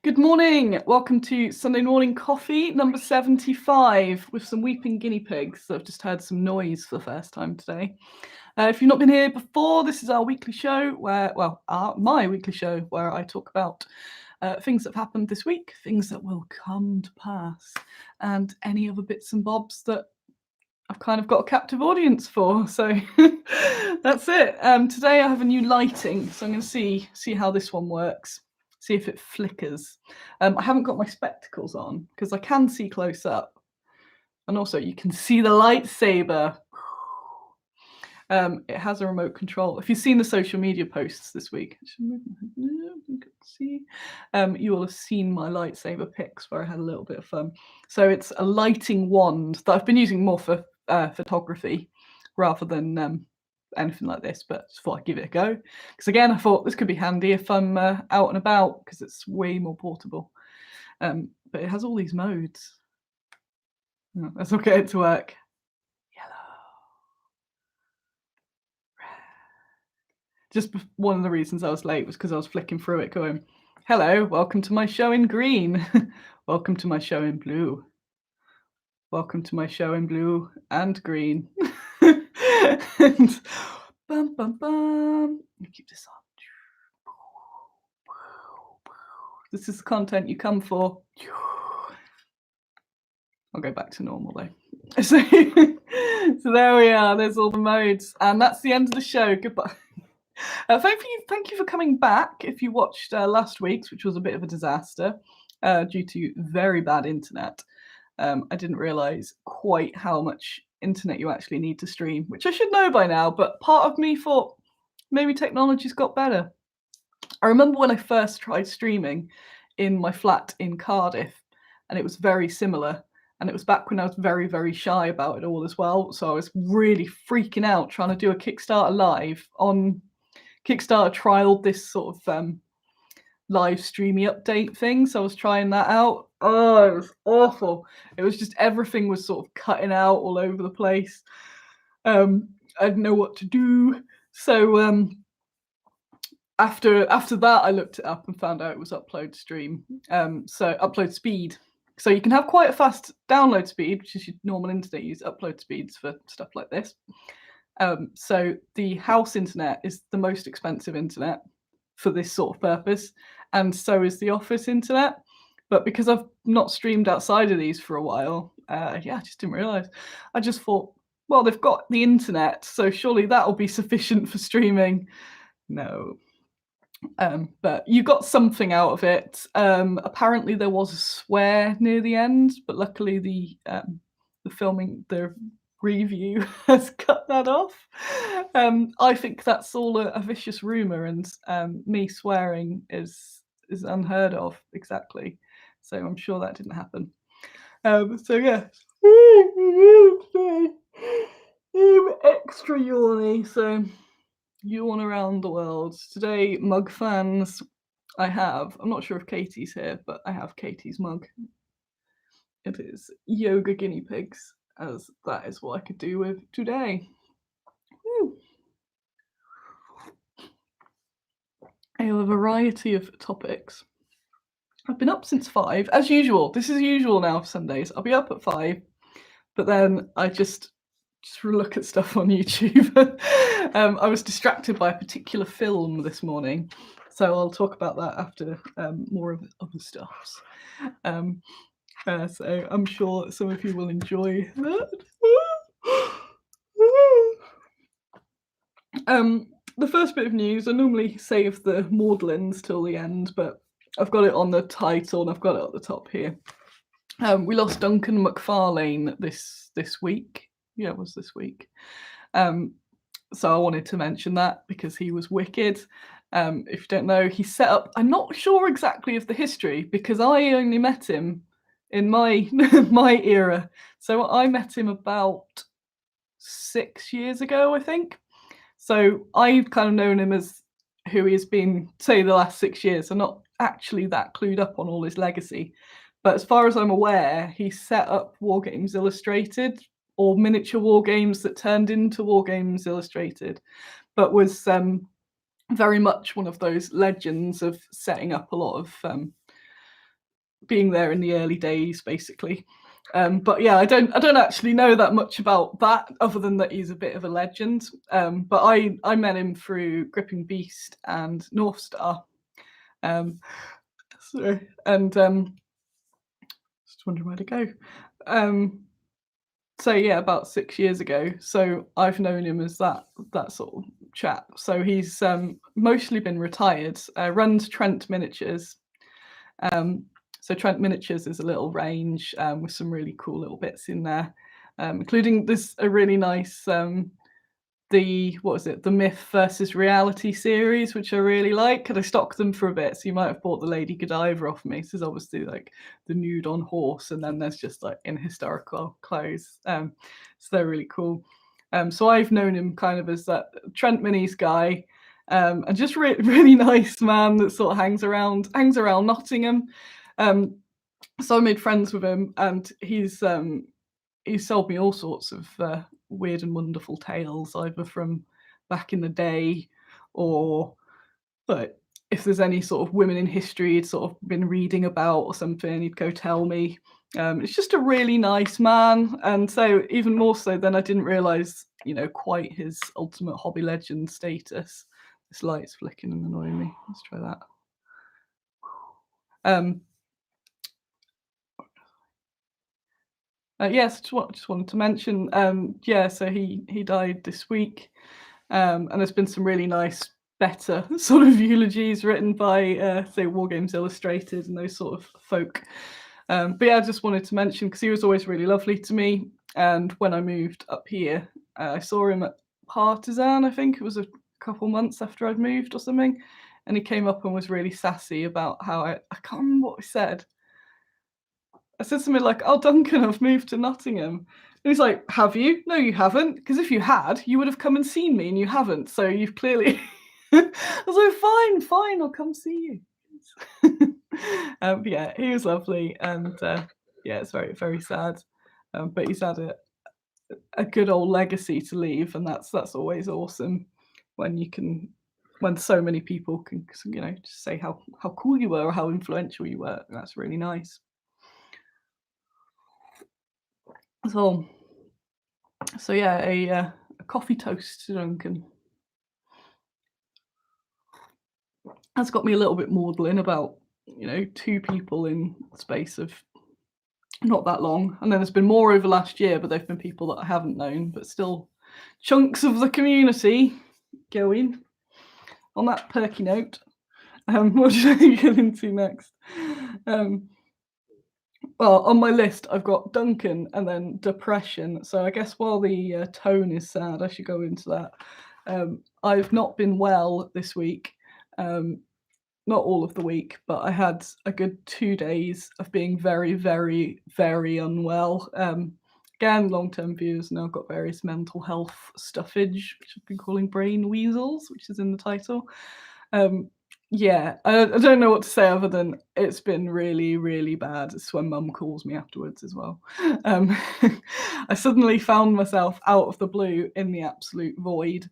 Good morning. Welcome to Sunday Morning Coffee number 75 with some weeping guinea pigs. I've just heard some noise for the first time today. If you've not been here before, this is our weekly show where, my weekly show where I talk about things that have happened this week, things that will come to pass, and any other bits and bobs that I've kind of got a captive audience for. So that's it. Today I have a new lighting, so I'm going to see how this one works. See if it flickers. I haven't got my spectacles on because I can see close up, and also you can see the lightsaber. It has a remote control. If you've seen the social media posts this week, you will have seen my lightsaber pics where I had a little bit of fun. So it's a lighting wand that I've been using more for photography rather than anything like this, but just thought I'd give it a go because again I thought this could be handy if I'm out and about because it's way more portable, but it has all these modes. Let's not get it to work. Yellow, red. Just one of the reasons I was late was because I was flicking through it going, hello, welcome to my show in green. Welcome to my show in blue. Welcome to my show in blue and green. And bum bum bum. Let me keep this on. This is the content you come for. I'll go back to normal though. So there we are. There's all the modes, and that's the end of the show. Goodbye. Thank you for coming back. If you watched last week's, which was a bit of a disaster due to very bad internet. I didn't realise quite how much internet you actually need to stream, which I should know by now, but part of me thought maybe technology's got better. I remember when I first tried streaming in my flat in Cardiff, and it was very similar, and it was back when I was very, very shy about it all as well, so I was really freaking out trying to do a Kickstarter live on Kickstarter. Trialed this sort of live streamy update thing, so I was trying that out. Oh, it was awful. It was just everything was sort of cutting out all over the place. I didn't know what to do, so after that I looked it up and found out it was upload stream, so upload speed. So you can have quite a fast download speed, which is your normal internet use upload speeds for stuff like this. So the house internet is the most expensive internet for this sort of purpose, and so is the office internet. But because I've not streamed outside of these for a while, I just didn't realise. I just thought, well, they've got the internet, so surely that'll be sufficient for streaming. No. But you got something out of it. Apparently there was a swear near the end, but luckily the review has cut that off. I think that's all a vicious rumour, and me swearing is unheard of exactly. So I'm sure that didn't happen. So yeah, extra yawny. So yawn around the world today. Mug fans, I'm not sure if Katie's here, but I have Katie's mug. It is yoga guinea pigs, as that is what I could do with today. Woo. I have a variety of topics. I've been up since 5, as usual. This is usual now for Sundays. I'll be up at 5, but then I just look at stuff on YouTube. I was distracted by a particular film this morning, so I'll talk about that after more of the other stuffs. So I'm sure some of you will enjoy that. The first bit of news, I normally save the maudlins till the end, but I've got it on the title and I've got it at the top here. We lost Duncan Macfarlane this week. Yeah, it was this week. So I wanted to mention that because he was wicked. If you don't know, he set up, I'm not sure exactly of the history because I only met him in my my era. So I met him about 6 years ago, I think. So I've kind of known him as who he has been, say, the last 6 years. I'm not actually that clued up on all his legacy. But as far as I'm aware, he set up Wargames Illustrated, or miniature war games that turned into Wargames Illustrated, but was very much one of those legends of setting up a lot of being there in the early days, basically. But yeah, I don't actually know that much about that, other than that he's a bit of a legend. But I met him through Gripping Beast and North Star. And just wondering where to go. So yeah, about 6 years ago. So I've known him as that sort of chap. So he's mostly been retired. Runs Trent Miniatures. So Trent Miniatures is a little range with some really cool little bits in there, including there's a really nice the Myth versus Reality series, which I really like, and I stocked them for a bit. So you might have bought the Lady Godiva off me. So there's obviously like the nude on horse, and then there's just like in historical clothes. So they're really cool. So I've known him kind of as that Trent Minis guy, and just really nice man that sort of hangs around Nottingham. So I made friends with him, and he's sold me all sorts of weird and wonderful tales, either from back in the day, or but if there's any sort of women in history he'd sort of been reading about or something, he'd go tell me. It's just a really nice man, and so even more so than I didn't realise, quite his ultimate hobby legend status. This light's flicking and annoying me. Let's try that. Yes, just wanted to mention, so he died this week, and there's been some really nice, better sort of eulogies written by, say, Wargames Illustrated and those sort of folk. But yeah, I just wanted to mention, because he was always really lovely to me, and when I moved up here, I saw him at Partisan, I think it was a couple months after I'd moved or something, and he came up and was really sassy about how I can't remember what he said. I said something like, "Oh, Duncan, I've moved to Nottingham." And he's like, "Have you? No, you haven't. Because if you had, you would have come and seen me, and you haven't. So you've clearly." I was like, "Fine, I'll come see you." But yeah, he was lovely, and yeah, it's very, very sad. But he's had a good old legacy to leave, and that's always awesome when so many people can, just say how cool you were or how influential you were. That's really nice. So yeah, a coffee toast to Duncan. That's got me a little bit maudlin about, two people in the space of not that long. And then there's been more over last year, but they've been people that I haven't known, but still chunks of the community going. On that perky note, what should I get into next? Well, on my list, I've got Duncan and then depression. So I guess while the tone is sad, I should go into that. I've not been well this week, not all of the week, but I had a good 2 days of being very, very, very unwell. Again, long-term viewers know I've got various mental health stuffage, which I've been calling brain weasels, which is in the title. Yeah, I don't know what to say other than it's been really, really bad. It's when Mum calls me afterwards as well. I suddenly found myself out of the blue in the absolute void,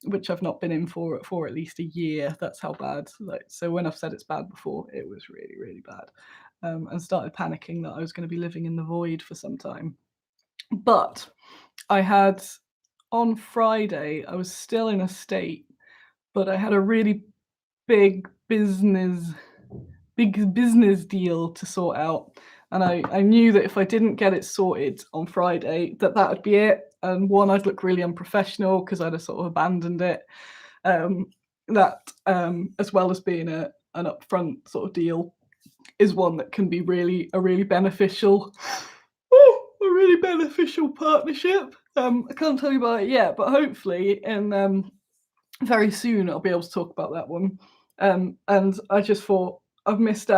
which I've not been in for at least a year. That's how bad. So when I've said it's bad before, it was really, really bad, and started panicking that I was going to be living in the void for some time. But I had, on Friday, I was still in a state, but I had a really big business deal to sort out, and I knew that if I didn't get it sorted on Friday, that would be it. And one, I'd look really unprofessional because I'd have sort of abandoned it. As well as being an upfront sort of deal, is one that can be a really beneficial partnership. I can't tell you about it yet, but hopefully in very soon I'll be able to talk about that one. And I just thought, I missed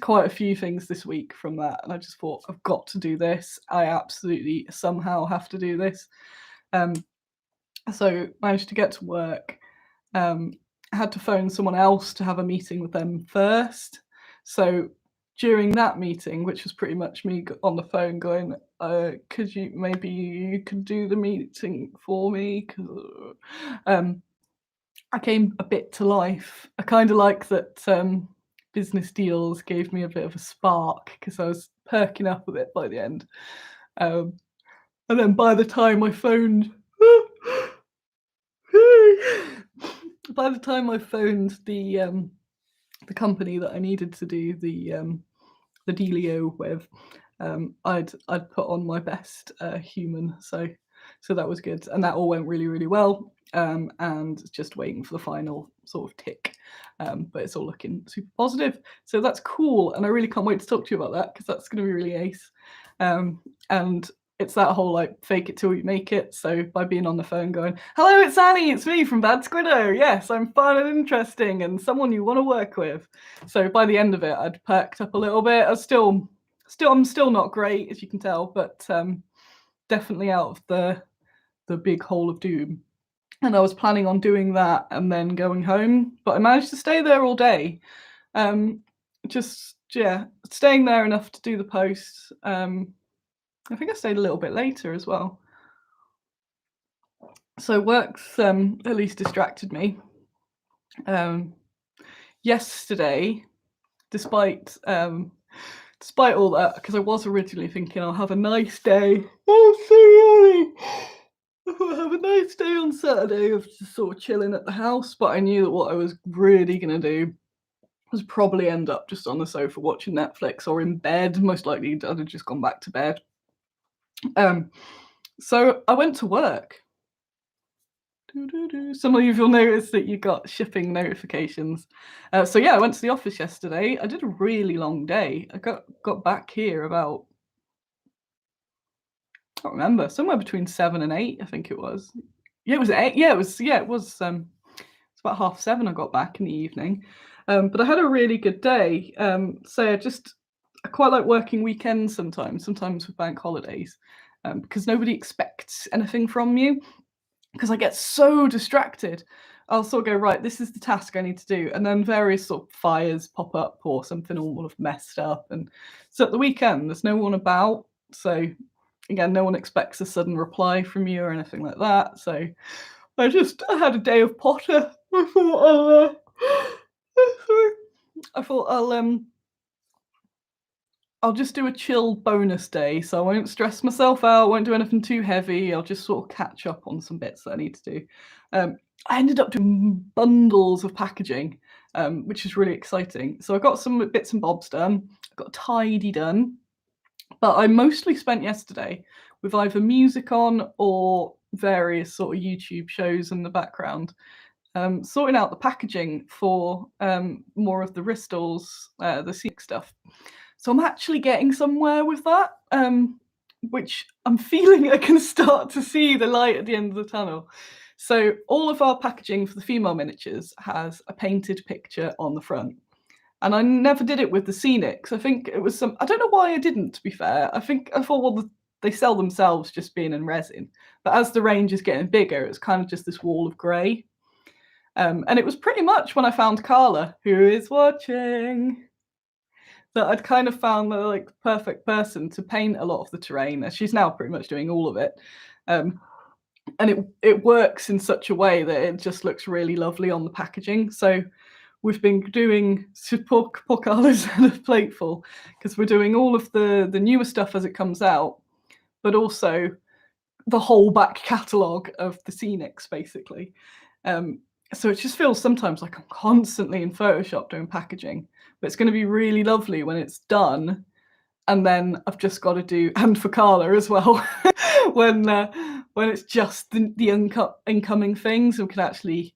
quite a few things this week from that, and I just thought, I've got to do this. I absolutely somehow have to do this. So managed to get to work. I had to phone someone else to have a meeting with them first. So during that meeting, which was pretty much me on the phone going, could you do the meeting for me? I came a bit to life. I kind of like that business deals gave me a bit of a spark because I was perking up a bit by the end. And then by the time I phoned the company that I needed to do the dealio with, I'd put on my best human, so that was good, and that all went really, really well. And just waiting for the final sort of tick, but it's all looking super positive, so that's cool, and I really can't wait to talk to you about that because that's going to be really ace. And it's that whole like fake it till you make it. So by being on the phone going, hello, it's Annie, it's me from Bad Squiddo. Yes, I'm fun and interesting and someone you want to work with. So by the end of it, I'd perked up a little bit. I'm still not great, as you can tell, but definitely out of the big hole of doom. And I was planning on doing that and then going home, but I managed to stay there all day. Just staying there enough to do the post. I think I stayed a little bit later as well. So work's at least distracted me. Yesterday, despite all that, because I was originally thinking I'll have a nice day. Oh, so I'll have a nice day on Saturday of just sort of chilling at the house, but I knew that what I was really going to do was probably end up just on the sofa watching Netflix or in bed. Most likely I'd have just gone back to bed. So I went to work. Some of you will notice that you got shipping notifications. So yeah, I went to the office yesterday. I did a really long day. I got back here about, I can't remember, somewhere between 7 and 8, I think it was. Yeah, it was 8. Yeah, it was it's about 7:30 I got back in the evening. But I had a really good day. So I quite like working weekends sometimes with bank holidays, because nobody expects anything from you. Because I get so distracted, I'll sort of go, right, this is the task I need to do, and then various sort of fires pop up or something all have messed up. And so at the weekend, there's no one about, so again, no one expects a sudden reply from you or anything like that. So I had a day of Potter. I thought I'll just do a chill bonus day, so I won't stress myself out, won't do anything too heavy. I'll just sort of catch up on some bits that I need to do. I ended up doing bundles of packaging, which is really exciting. So I got some bits and bobs done. I got tidy done, but I mostly spent yesterday with either music on or various sort of YouTube shows in the background, sorting out the packaging for more of the Ristles, the Scenics stuff. So I'm actually getting somewhere with that, which I'm feeling I can start to see the light at the end of the tunnel. So all of our packaging for the female miniatures has a painted picture on the front. And I never did it with the Scenics. I think it was I don't know why I didn't, to be fair. I thought, well, they sell themselves just being in resin. But as the range is getting bigger, it's kind of just this wall of grey. And it was pretty much when I found Carla, who is watching, that I'd kind of found the like perfect person to paint a lot of the terrain. She's now pretty much doing all of it. And it works in such a way that it just looks really lovely on the packaging. So we've been doing poor Carla's had a plateful, because we're doing all of the newer stuff as it comes out, but also the whole back catalogue of the Scenics, basically. So it just feels sometimes like I'm constantly in Photoshop doing packaging, but it's going to be really lovely when it's done. And then I've just got to do, and for Carla as well, when it's just the incoming things, we can actually,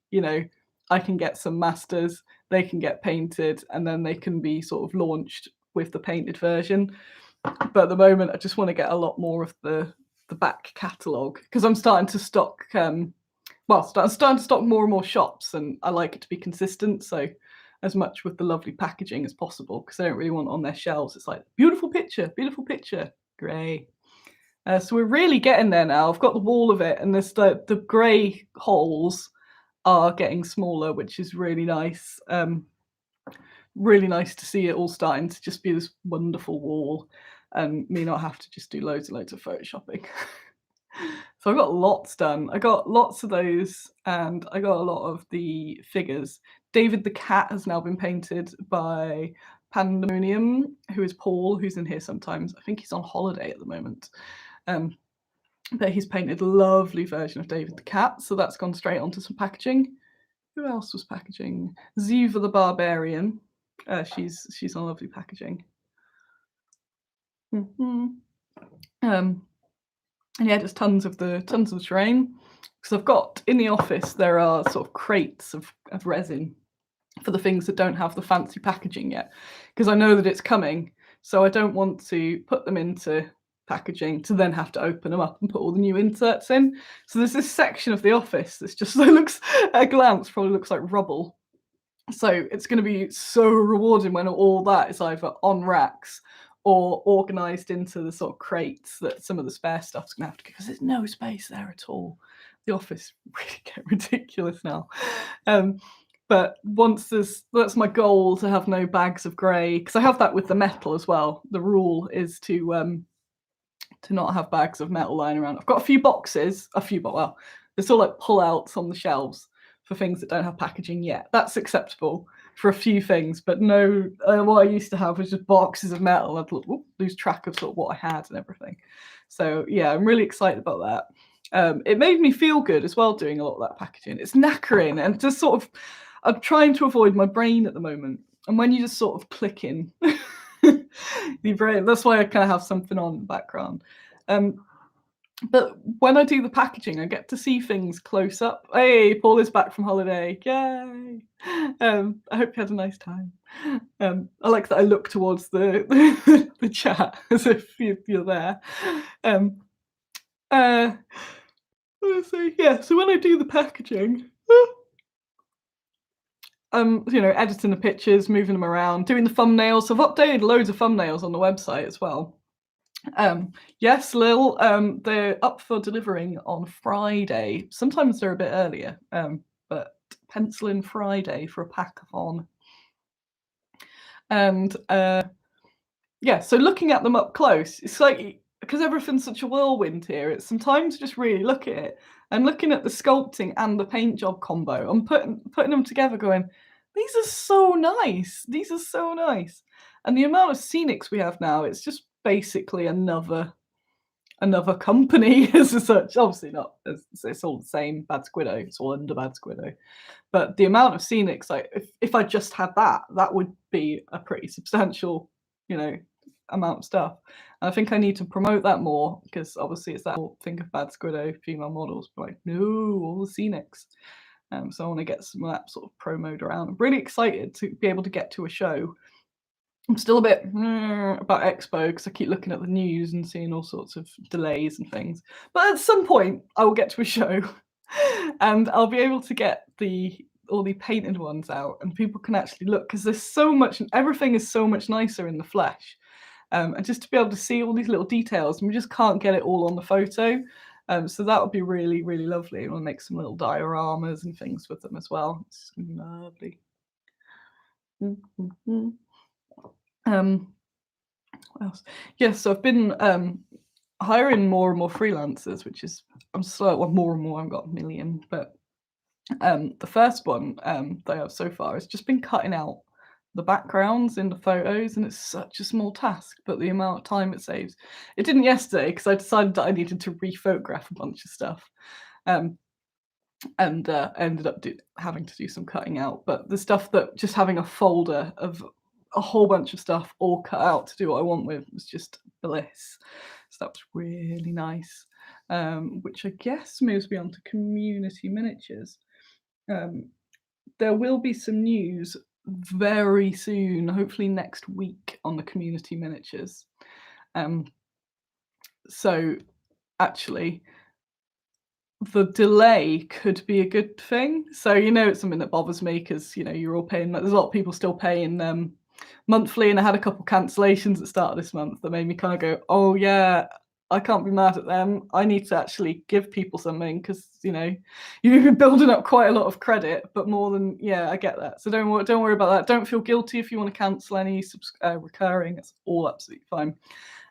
I can get some masters, they can get painted, and then they can be sort of launched with the painted version. But at the moment, I just want to get a lot more of the back catalogue, because I'm starting to stock, starting to stock more and more shops, and I like it to be consistent. So as much with the lovely packaging as possible, because I don't really want on their shelves. It's like, beautiful picture, grey. So we're really getting there now. I've got the wall of it, and there's the grey holes are getting smaller, which is really nice. Really nice to see it all starting to just be this wonderful wall, and me not have to just do loads and loads of photoshopping. So I got lots done. I got lots of those, and I got a lot of the figures David the cat has now been painted by Pandemonium, who is Paul, who's in here sometimes. I think he's on holiday at the moment. But he's painted a lovely version of David the cat, so that's gone straight onto some packaging. Who else was packaging? Ziva the Barbarian. She's on lovely packaging. And yeah, just tons of the terrain. Because I've got in the office, there are sort of crates of resin for the things that don't have the fancy packaging yet, because I know that it's coming, so I don't want to put them into packaging to then have to open them up and put all the new inserts in. So there's this section of the office that's just looks at a glance probably looks like rubble. So it's going to be so rewarding when all that is either on racks or organised into the sort of crates that some of the spare stuff's going to have to, because there's no space there at all. The office really get ridiculous now. But once that's my goal, to have no bags of grey, because I have that with the metal as well. The rule is to not have bags of metal lying around. I've got a few boxes, well, there's all like pull-outs on the shelves for things that don't have packaging yet. That's acceptable for a few things, but no, what I used to have was just boxes of metal. I'd lose track of sort of what I had and everything. So yeah, I'm really excited about that. It made me feel good as well doing a lot of that packaging. It's knackering, and just sort of, I'm trying to avoid my brain at the moment. And when you just sort of click in, your brain, that's why I kind of have something on in the background. But when I do the packaging, I get to see things close up. Hey, Paul is back from holiday. Yay! I hope you had a nice time. I like that I look towards the the chat as if you're there. So yeah, so when I do the packaging, editing the pictures, moving them around, doing the thumbnails. So I've updated loads of thumbnails on the website as well. Yes, Lil, they're up for delivering on Friday. Sometimes they're a bit earlier, but pencil in Friday for a pack-a-thon. And yeah, so looking at them up close, it's like, because everything's such a whirlwind here, it's some time to just really look at it. And looking at the sculpting and the paint job combo, I'm putting them together going, these are so nice. These are so nice. And the amount of Scenics we have now, it's just basically another company as such. Obviously not, it's all the same Bad Squiddo, it's all under Bad Squiddo. But the amount of Scenics, like if I just had that would be a pretty substantial, amount of stuff. And I think I need to promote that more, because obviously it's that whole thing of Bad Squiddo female models, but like, no, all the Scenics. So I want to get some of that sort of promoted around. I'm really excited to be able to get to a show. I'm still a bit about Expo, because I keep looking at the news and seeing all sorts of delays and things. But at some point, I will get to a show and I'll be able to get all the painted ones out, and people can actually look, because there's so much, and everything is so much nicer in the flesh. And just to be able to see all these little details, and we just can't get it all on the photo. So that would be really, really lovely. We'll make some little dioramas and things with them as well. It's lovely. What else? Yes, so I've been hiring more and more freelancers, which is, I'm slow. Well, more and more. I've got a million, but the first one that I have so far has just been cutting out the backgrounds in the photos, and it's such a small task, but the amount of time it saves. It didn't yesterday, because I decided that I needed to rephotograph a bunch of stuff, and I ended up having to do some cutting out. But the stuff that just having a folder of a whole bunch of stuff all cut out to do what I want with was just bliss. So that was really nice, which I guess moves me on to community miniatures. There will be some news very soon, hopefully next week, on the community miniatures. So actually, the delay could be a good thing. So it's something that bothers me, because you're all paying. There's a lot of people still paying monthly, and I had a couple cancellations at the start of this month that made me kind of go, oh yeah, I can't be mad at them. I need to actually give people something, because you've been building up quite a lot of credit, but more than, I get that. So don't worry about that. Don't feel guilty if you want to cancel any recurring. It's all absolutely fine.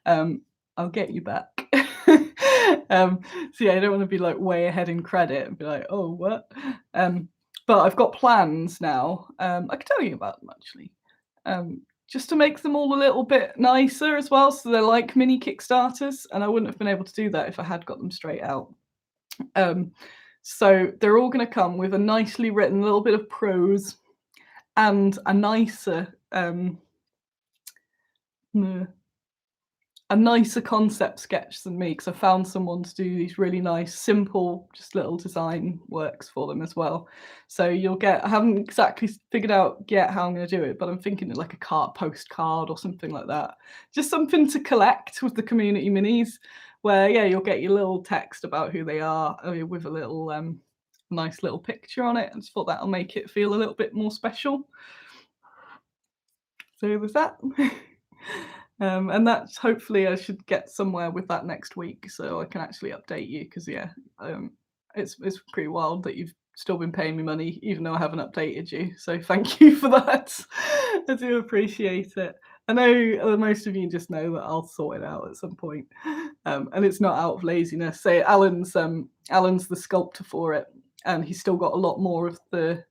I'll get you back. So yeah, I don't want to be like way ahead in credit and be like, oh, what? but I've got plans now. I can tell you about them actually. Just to make them all a little bit nicer as well, so they're like mini Kickstarters, and I wouldn't have been able to do that if I had got them straight out. So they're all going to come with a nicely written little bit of prose and a nicer concept sketch than me, because I found someone to do these really nice, simple, just little design works for them as well. So you'll get, I haven't exactly figured out yet how I'm going to do it, but I'm thinking like a postcard or something like that. Just something to collect with the community minis, where, yeah, you'll get your little text about who they are with a little nice little picture on it. I just thought that'll make it feel a little bit more special. So there's that. And that's, hopefully I should get somewhere with that next week, so I can actually update you, because yeah, it's pretty wild that you've still been paying me money even though I haven't updated you, so thank you for that. I do appreciate it. I know most of you just know that I'll sort it out at some point, and it's not out of laziness. Say Alan's the sculptor for it, and he's still got a lot more of the,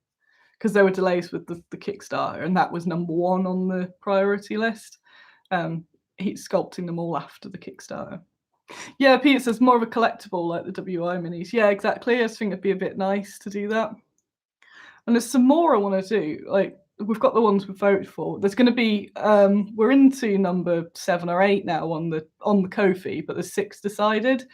because there were delays with the Kickstarter, and that was number 1 on the priority list. He's sculpting them all after the Kickstarter. Yeah, Peter says more of a collectible like the WI minis. Yeah, exactly. I just think it'd be a bit nice to do that. And there's some more I want to do. Like, we've got the ones we voted for. There's going to be we're into number 7 or 8 now on the Ko-fi, but there's 6 decided.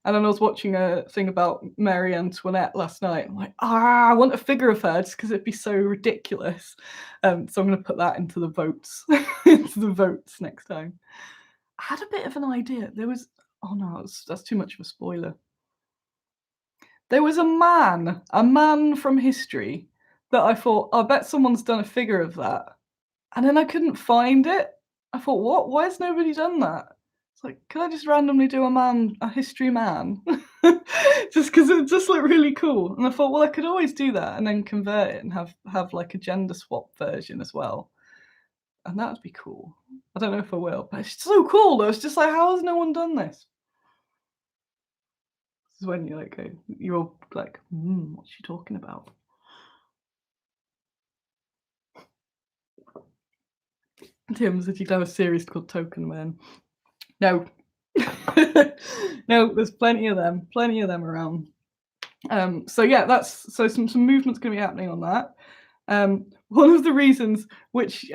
And then I was watching a thing about Marie Antoinette last night. I'm like, I want a figure of her just because it'd be so ridiculous. So I'm going to put that into the votes, next time. I had a bit of an idea. There was, oh no, that's too much of a spoiler. There was a man from history that I thought, I bet someone's done a figure of that. And then I couldn't find it. I thought, what? Why has nobody done that? Like, can I just randomly do a history man? Just because it just looked really cool. And I thought, well, I could always do that and then convert it and have like a gender swap version as well. And that would be cool. I don't know if I will, but it's so cool though. It's just like, how has no one done this? This is when you're like, what's she talking about? Tim said you'd have a series called Token Man. No. No, there's plenty of them around. So yeah, so some movement's going to be happening on that. One of the reasons which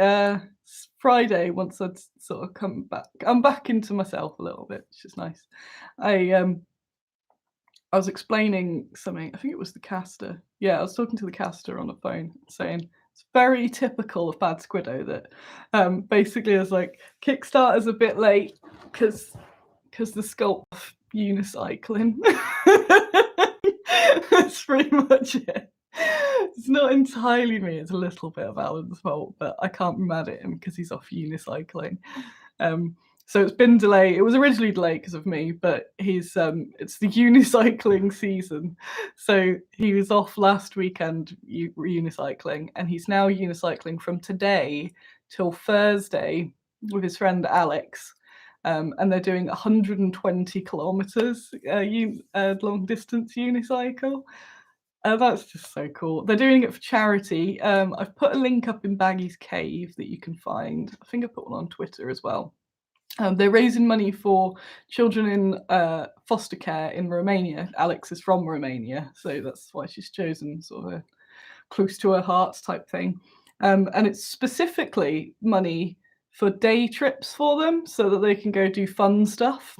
Friday, once I'd sort of I'm back into myself a little bit, which is nice. I was explaining something, I think it was the caster. Yeah, I was talking to the caster on the phone saying, it's very typical of Bad Squiddo that basically it's like, Kickstarter's a bit late because the sculpt unicycling. That's pretty much it. It's not entirely me, it's a little bit of Alan's fault, but I can't be mad at him because he's off unicycling. So it's been delayed. It was originally delayed because of me, but it's the unicycling season. So he was off last weekend unicycling, and he's now unicycling from today till Thursday with his friend Alex. And they're doing 120 kilometers long distance unicycle. That's just so cool. They're doing it for charity. I've put a link up in Baggy's Cave that you can find. I think I put one on Twitter as well. They're raising money for children in foster care in Romania. Alex is from Romania, so that's why she's chosen sort of a close to her heart type thing. And it's specifically money for day trips for them so that they can go do fun stuff.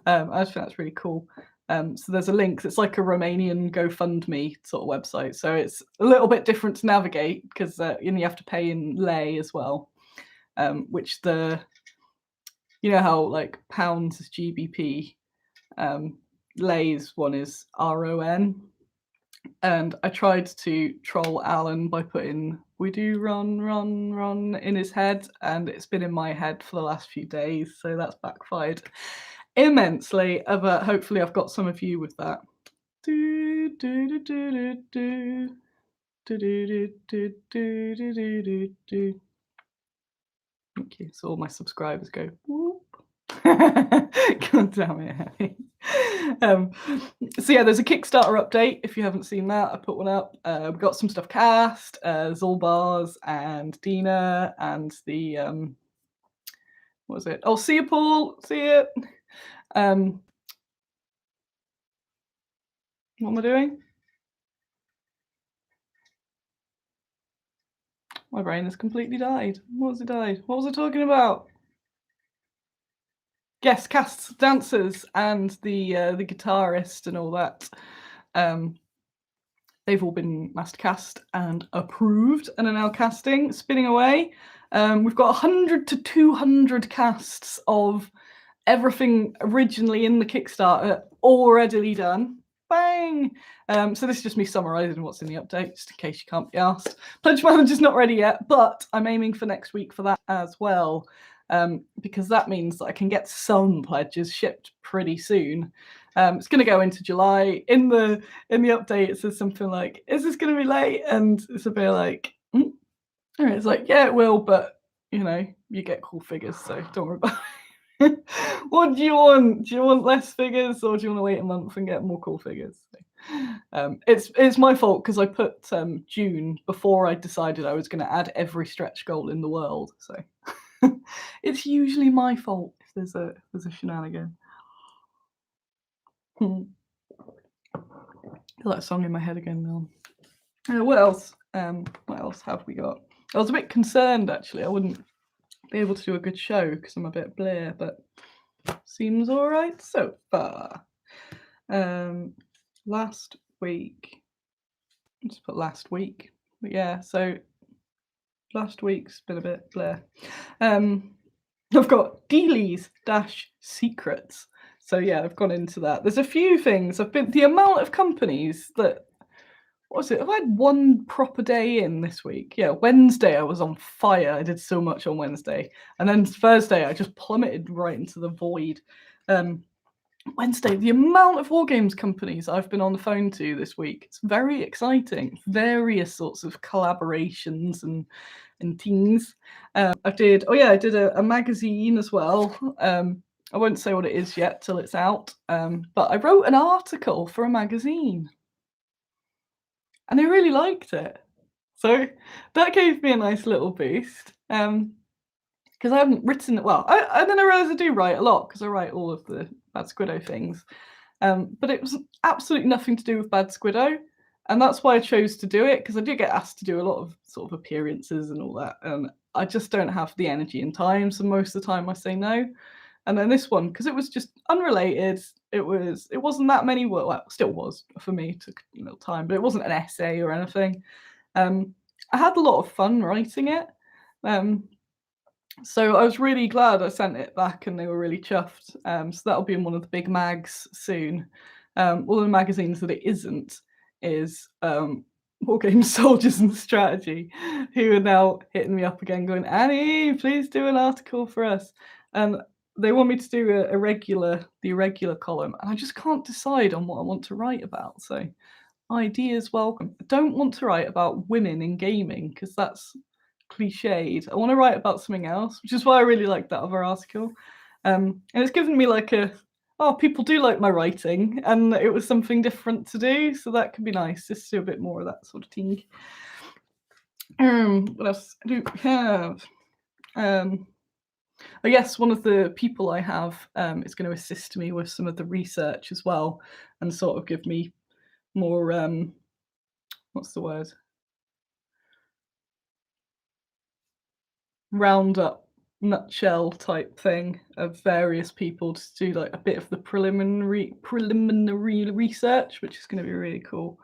I just think that's really cool. So there's a link. It's like a Romanian GoFundMe sort of website. So it's a little bit different to navigate because you have to pay in lei as well, which you know how like pounds is GBP, lei's one is RON. And I tried to troll Alan by putting "we do run" in his head, and it's been in my head for the last few days, so that's backfired immensely. But hopefully I've got some of you with that. Thank you. So all my subscribers go whoop. God damn it, Harry. So yeah, there's a Kickstarter update. If you haven't seen that, I put one up. We've got some stuff cast, Zolbars and Dina and the what was it? Oh, see you, Paul. See it. What am I doing? My brain has completely died. What was it died? What was I talking about? Yes, casts, dancers, and the guitarist and all that. They've all been master cast and approved and are now casting, spinning away. We've got 100 to 200 casts of everything originally in the Kickstarter already done. Bang! So this is just me summarising what's in the update, just in case you can't be asked. Pledge Manager's not ready yet, but I'm aiming for next week for that as well, because that means that I can get some pledges shipped pretty soon. It's going to go into July. In the update, it says something like, "Is this going to be late?" And it's a bit like, and it's like, yeah, it will, but you know, you get cool figures, so don't worry about it. What do you want? Do you want less figures, or do you want to wait a month and get more cool figures? It's my fault because I put June before I decided I was going to add every stretch goal in the world. So it's usually my fault if there's a shenanigan. Feel that song in my head again now. What else? What else have we got? I was a bit concerned actually. I wouldn't be able to do a good show because I'm a bit blare, but seems all right so far. Last week, I'll just put last week. But yeah, so last week's been a bit blare. I've got Dealies-secrets. So yeah, I've gone into that. There's a few things. The amount of companies that, what was it? I've had one proper day in this week. Yeah, Wednesday I was on fire. I did so much on Wednesday. And then Thursday I just plummeted right into the void. Wednesday, the amount of wargames companies I've been on the phone to this week, it's very exciting. Various sorts of collaborations and things. I did a magazine as well. I won't say what it is yet till it's out, but I wrote an article for a magazine and I really liked it. So that gave me a nice little boost. Because I haven't written well, and then I realised I do write a lot because I write all of the Bad Squiddo things. But it was absolutely nothing to do with Bad Squiddo, and that's why I chose to do it, because I do get asked to do a lot of sort of appearances and all that, and I just don't have the energy and time, so most of the time I say no. And then this one, because it was just unrelated, it wasn't that many words, well, it still was for me, it took time, but it wasn't an essay or anything. I had a lot of fun writing it. So I was really glad I sent it back and they were really chuffed. So that'll be in one of the big mags soon. One of the magazines that it isn't is Wargames Soldiers and Strategy, who are now hitting me up again going, "Annie, please do an article for us." And they want me to do the irregular column, and I just can't decide on what I want to write about. So ideas welcome. I don't want to write about women in gaming because that's cliched. I want to write about something else, which is why I really like that other article. And it's given me like people do like my writing, and it was something different to do, so that could be nice, just to do a bit more of that sort of thing. What else do we have? I guess one of the people I have is going to assist me with some of the research as well, and sort of give me more what's the word? Roundup nutshell type thing of various people to do like a bit of the preliminary research, which is going to be really cool.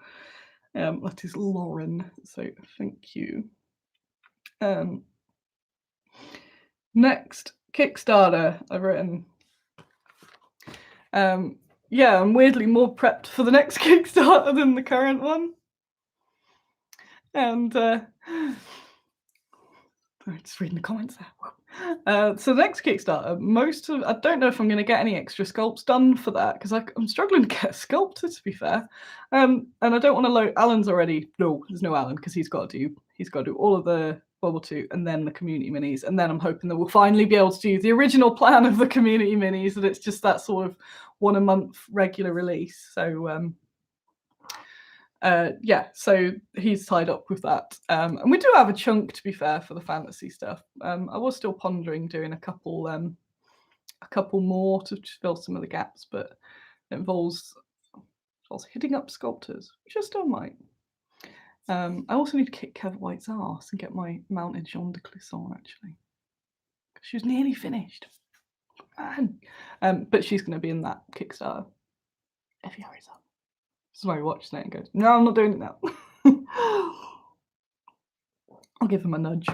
That is Lauren, so thank you. Next Kickstarter I've written. Yeah, I'm weirdly more prepped for the next Kickstarter than the current one. And just reading the comments there. So the next Kickstarter, I don't know if I'm going to get any extra sculpts done for that, because I'm struggling to get a sculptor, to be fair. And I don't want to load. Alan's already, no, there's no Alan, because he's got to do all of the World War II, and then the community minis. And then I'm hoping that we'll finally be able to do the original plan of the community minis, that it's just that sort of 1 a month regular release. So yeah, so he's tied up with that. And we do have a chunk, to be fair, for the fantasy stuff. I was still pondering doing a couple more to fill some of the gaps, but it involves hitting up sculptors, which I still might. I also need to kick Kev White's ass and get my mounted Jean de Clisson, actually. She was nearly finished. Man. But she's going to be in that Kickstarter. If he hurries up. This is why he watches it and goes, no, I'm not doing it now. I'll give him a nudge.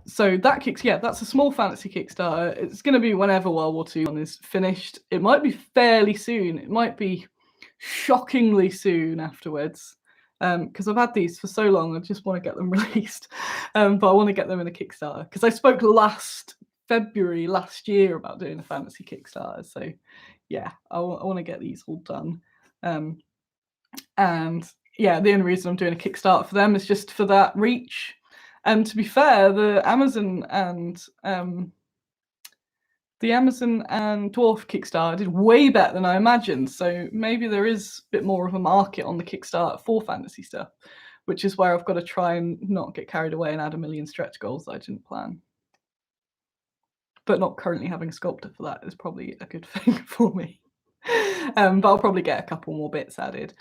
So that that's a small fantasy Kickstarter. It's going to be whenever World War II is finished. It might be fairly soon. It might be shockingly soon afterwards, because I've had these for so long. I just want to get them released, but I want to get them in a Kickstarter, because I spoke last February last year about doing a fantasy Kickstarter. So yeah, I want to get these all done. And yeah, the only reason I'm doing a Kickstarter for them is just for that reach. And to be fair, the Amazon and Dwarf Kickstarter did way better than I imagined. So maybe there is a bit more of a market on the Kickstarter for fantasy stuff, which is where I've got to try and not get carried away and add a million stretch goals that I didn't plan. But not currently having a sculptor for that is probably a good thing for me. But I'll probably get a couple more bits added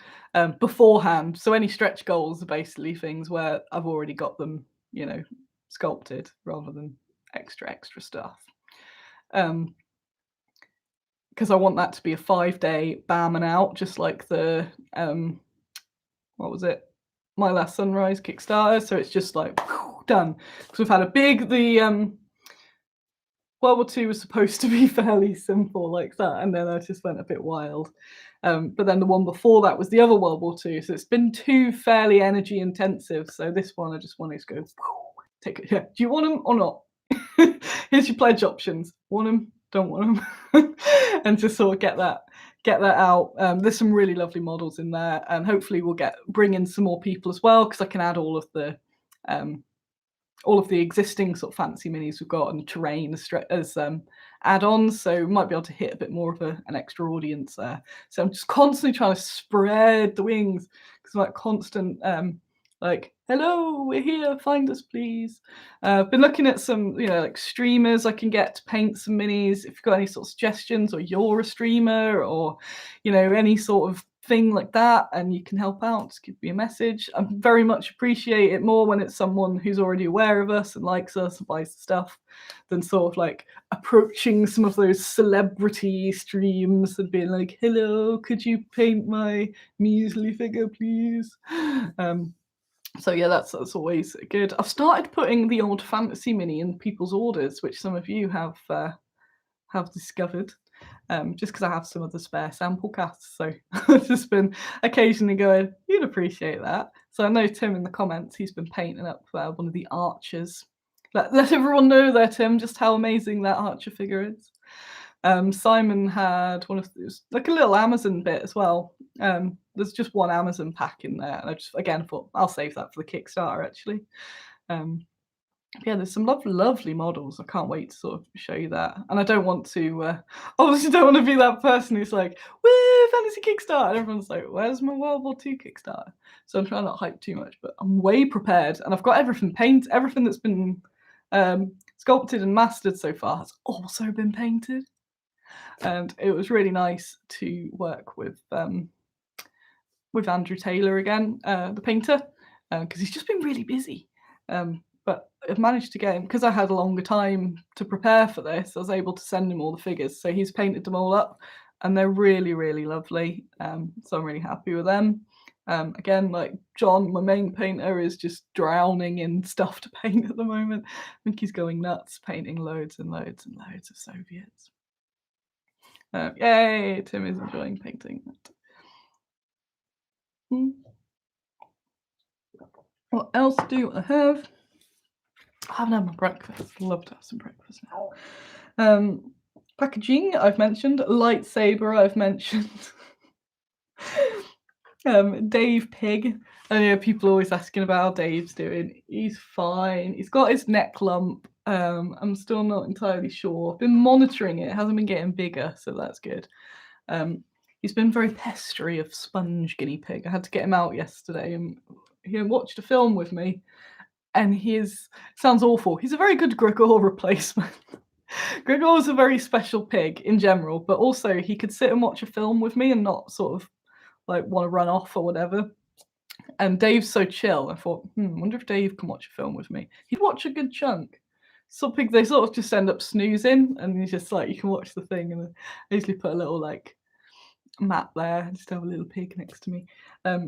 beforehand. So any stretch goals are basically things where I've already got them, sculpted, rather than extra stuff. Because I want that to be a 5-day bam and out, just like the what was it? My Last Sunrise Kickstarter. So it's just like whew, done. Because we've had a big World War II was supposed to be fairly simple like that, and then I just went a bit wild. But then the one before that was the other World War II, so it's been 2 fairly energy intensive. So this one I just wanted to go, take it. Yeah. Do you want them or not? Here's your pledge options. Want them? Don't want them? And just sort of get that out. There's some really lovely models in there, and hopefully we'll bring in some more people as well, because I can add all of the existing sort of fantasy minis we've got and terrain as add-ons, so we might be able to hit a bit more of an extra audience there. So I'm just constantly trying to spread the wings, because I'm like constant like, hello, we're here, find us please. I've been looking at some like streamers I can get to paint some minis. If you've got any sort of suggestions, or you're a streamer, or any sort of thing like that and you can help out, just give me a message. I very much appreciate it more when it's someone who's already aware of us and likes us and buys the stuff, than sort of like approaching some of those celebrity streams and being like, hello, could you paint my measly figure please? So yeah, that's always good. I've started putting the old fantasy mini in people's orders, which some of you have discovered. Just because I have some of the spare sample casts, so I've just been occasionally going, you'd appreciate that. So I know Tim in the comments, he's been painting up one of the archers. Let everyone know there, Tim, just how amazing that archer figure is. Simon had one of those, like a little Amazon bit as well. There's just one Amazon pack in there, and I just again thought I'll save that for the Kickstarter actually. Yeah, there's some lovely models. I can't wait to sort of show you that. And I don't want to, obviously don't want to be that person who's like, woo, fantasy Kickstarter. And everyone's like, where's my World War II Kickstarter? So I'm trying not to hype too much, but I'm way prepared. And I've got everything painted. Everything that's been sculpted and mastered so far has also been painted. And it was really nice to work with Andrew Taylor again, the painter, because he's just been really busy. But I've managed to get him, because I had a longer time to prepare for this, I was able to send him all the figures. So he's painted them all up, and they're really lovely. So I'm really happy with them. Again, like John, my main painter, is just drowning in stuff to paint at the moment. I think he's going nuts, painting loads and loads and loads of Soviets. Yay, Tim is enjoying painting. What else do I have? I haven't had my breakfast. I'd love to have some breakfast now. Packaging, I've mentioned. Lightsaber, I've mentioned. Dave Pig. And yeah, people are always asking about how Dave's doing. He's fine. He's got his neck lump. I'm still not entirely sure. I've been monitoring it. It hasn't been getting bigger, so that's good. He's been very pestery of sponge guinea pig. I had to get him out yesterday, and he watched a film with me. And sounds awful. He's a very good Gregor replacement. Gregor's a very special pig in general, but also he could sit and watch a film with me and not sort of like want to run off or whatever. And Dave's so chill. I thought, wonder if Dave can watch a film with me. He'd watch a good chunk. Some pigs, they sort of just end up snoozing, and he's just like, you can watch the thing. And I usually put a little like mat there. I just have a little pig next to me.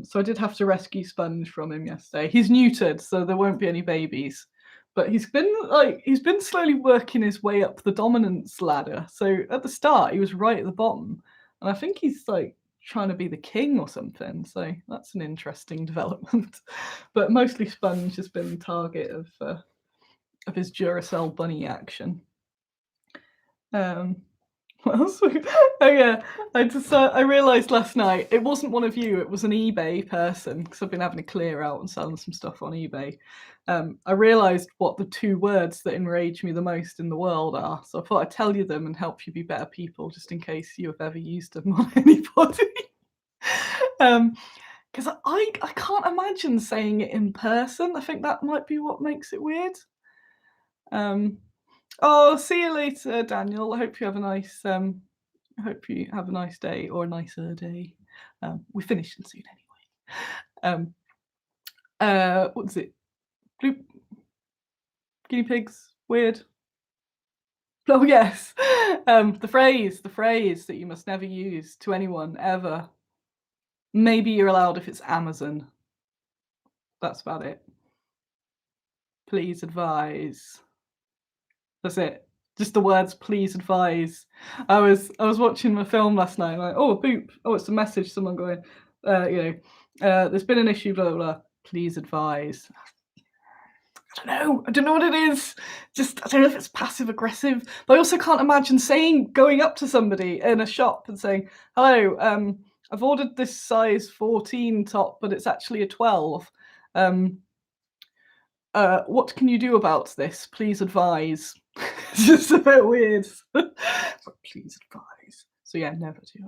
So I did have to rescue Sponge from him yesterday. He's neutered, so there won't be any babies. But he's been slowly working his way up the dominance ladder. So at the start, he was right at the bottom, and I think he's like trying to be the king or something. So that's an interesting development. But mostly Sponge has been the target of his Duracell bunny action. What else? Oh yeah, I realised last night it wasn't one of you. It was an eBay person, because I've been having a clear out and selling some stuff on eBay. I realised what the 2 words that enrage me the most in the world are, so I thought I'd tell you them and help you be better people, just in case you have ever used them on anybody. Because I can't imagine saying it in person. I think that might be what makes it weird. Oh, see you later, Daniel. I hope you have a nice day, or a nicer day. We're finishing soon anyway. What's it? Bloop. Guinea pigs. Weird. Oh yes. The phrase that you must never use to anyone ever. Maybe you're allowed if it's Amazon. That's about it. Please advise. That's it. Just the words, please advise. I was watching my film last night, like, oh, boop. Oh, it's a message, someone going, there's been an issue, blah, blah, blah. Please advise. I don't know what it is. Just, I don't know if it's passive aggressive, but I also can't imagine going up to somebody in a shop and saying, hello, I've ordered this size 14 top, but it's actually a 12. What can you do about this? Please advise. It's just a bit weird. Please advise. So yeah, never do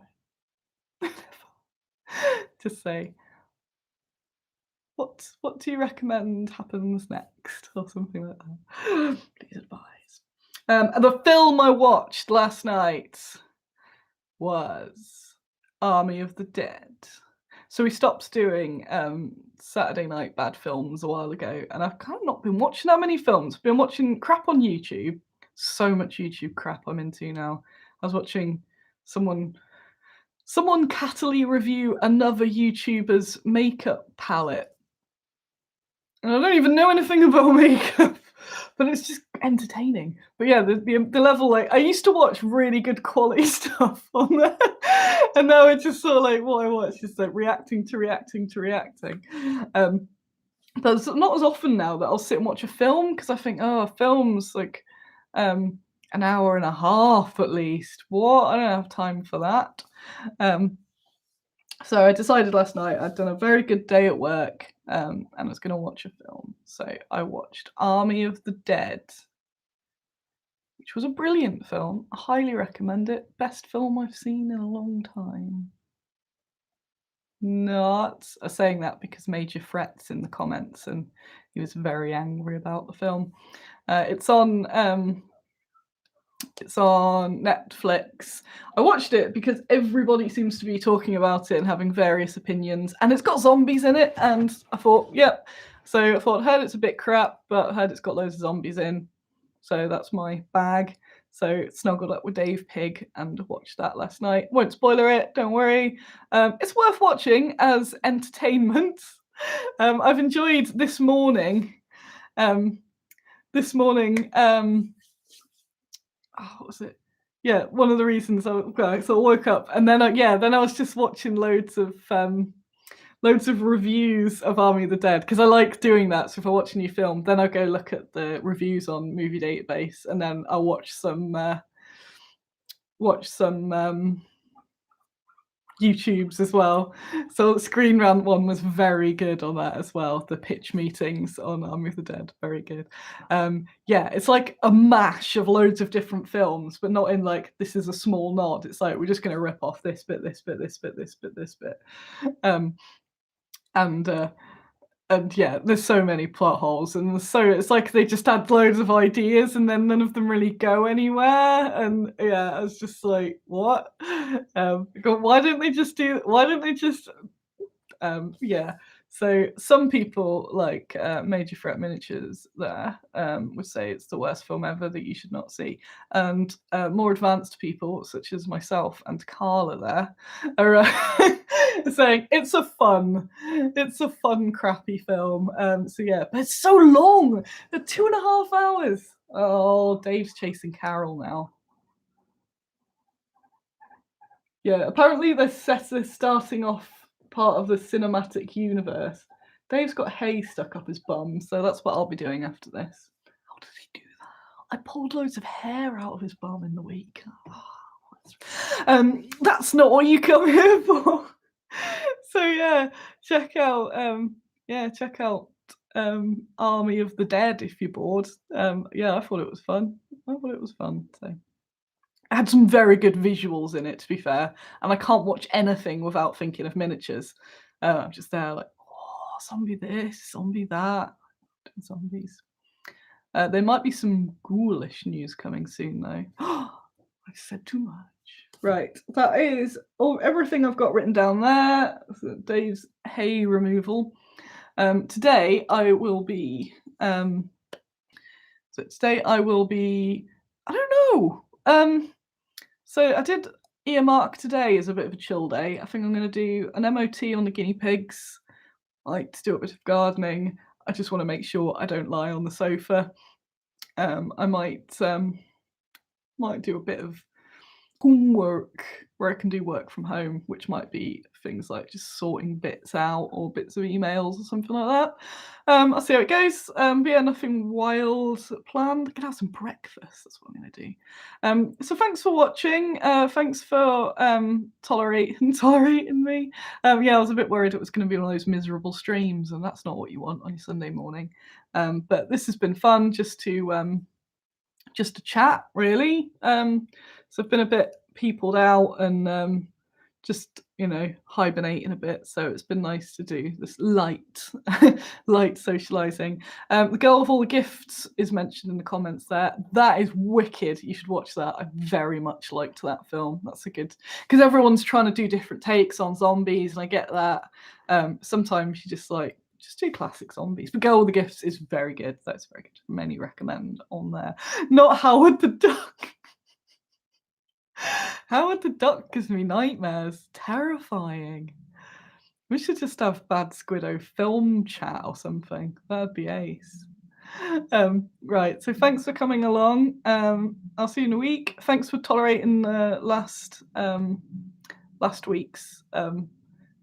it. Just say, what do you recommend happens next, or something like that. Please advise. And the film I watched last night was Army of the Dead. So we stopped doing Saturday night bad films a while ago, and I've kind of not been watching that many films. I've been watching crap on YouTube. So much YouTube crap I'm into now. I was watching someone cattily review another YouTuber's makeup palette. And I don't even know anything about makeup, but it's just entertaining. But yeah, the level, like, I used to watch really good quality stuff on there, and now it's just sort of like what I watch is like reacting to reacting. But it's not as often now that I'll sit and watch a film, because I think, oh, film's like an hour and a half at least. What? I don't have time for that. So I decided last night I'd done a very good day at work, and I was going to watch a film. So I watched Army of the Dead, which was a brilliant film. I highly recommend it. Best film I've seen in a long time. Not saying that because Major frets in the comments, and he was very angry about the film. It's on Netflix. I watched it because everybody seems to be talking about it and having various opinions, and it's got zombies in it, and I thought, yep. So I thought, heard it's a bit crap, but I heard it's got loads of zombies in, so that's my bag. So snuggled up with Dave Pig and watched that last night. Won't spoiler it, don't worry. It's worth watching as entertainment. I've enjoyed this morning. What was it? Yeah, one of the reasons I woke up, and then I was just watching loads of reviews of Army of the Dead, because I like doing that. So if I watch a new film, then I go look at the reviews on Movie Database, and then I'll watch some YouTubes as well. So Screen Rant one was very good on that as well. The pitch meetings on Army of the Dead, very good. Yeah, it's like a mash of loads of different films, but not in like this is a small nod. It's like we're just going to rip off this bit, this bit, this bit, this bit, this bit, and yeah, there's so many plot holes, and so it's like they just had loads of ideas, and then none of them really go anywhere. And yeah, I was just like, what? Why don't they just do? Why don't they just? Yeah. So some people like Major Threat Miniatures there would say it's the worst film ever that you should not see, and more advanced people such as myself and Carla there are saying it's a fun crappy film. So yeah, but it's so long. They're 2.5 hours. Oh, Dave's chasing Carol now. Yeah, apparently they're starting off part of the cinematic universe. Dave's got hay stuck up his bum, so that's what I'll be doing after this. How does he do that? I pulled loads of hair out of his bum in the week. That's not what you come here for. So yeah, check out Army of the Dead if you're bored. Yeah, I thought it was fun. So it had some very good visuals in it, to be fair, and I can't watch anything without thinking of miniatures. I'm just there like, oh, zombie this, zombie that, zombies. There might be some ghoulish news coming soon, though. I said too much. Right, that is everything I've got written down there. So Dave's hay removal. Today I will be. I don't know. So I did earmark today as a bit of a chill day. I think I'm going to do an MOT on the guinea pigs. I like to do a bit of gardening. I just want to make sure I don't lie on the sofa. I might do a bit of homework where I can do work from home, which might be things like just sorting bits out or bits of emails or something like that. I'll see how it goes. But yeah, nothing wild planned. I can have some breakfast. That's what I'm going to do. So thanks for watching. Thanks for tolerating me. Yeah, I was a bit worried it was going to be one of those miserable streams, and that's not what you want on your Sunday morning. But this has been fun just to chat, really. So I've been a bit peopled out and just hibernating a bit, so it's been nice to do this light socializing. The Girl with All the Gifts is mentioned in the comments there. That is wicked. You should watch that. I very much liked that film. That's a good, because everyone's trying to do different takes on zombies, and I get that. Sometimes you just do classic zombies. But Girl with the Gifts is very good. That's very good. Many recommend on there. Not Howard the Duck. Howard the Duck gives me nightmares. Terrifying. We should just have Bad Squiddo film chat or something. That'd be ace. Right, so thanks for coming along. I'll see you in a week. Thanks for tolerating last week's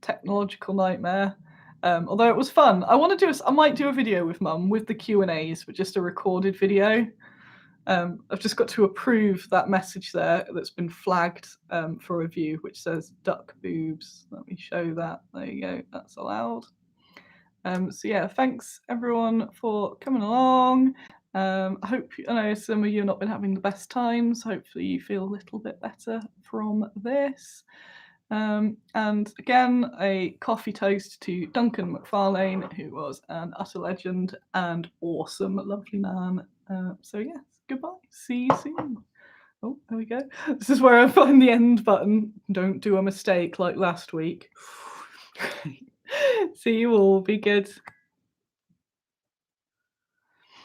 technological nightmare. Although it was fun. I might do a video with Mum with the Q&As, but just a recorded video. I've just got to approve that message there that's been flagged for review, which says duck boobs. Let me show that. There you go. That's allowed. So yeah, thanks everyone for coming along. I know some of you have not been having the best times. Hopefully you feel a little bit better from this. And again, a coffee toast to Duncan Macfarlane, who was an utter legend and awesome, lovely man. So yes, goodbye. See you soon. Oh, there we go. This is where I find the end button. Don't do a mistake like last week. See you all. Be good.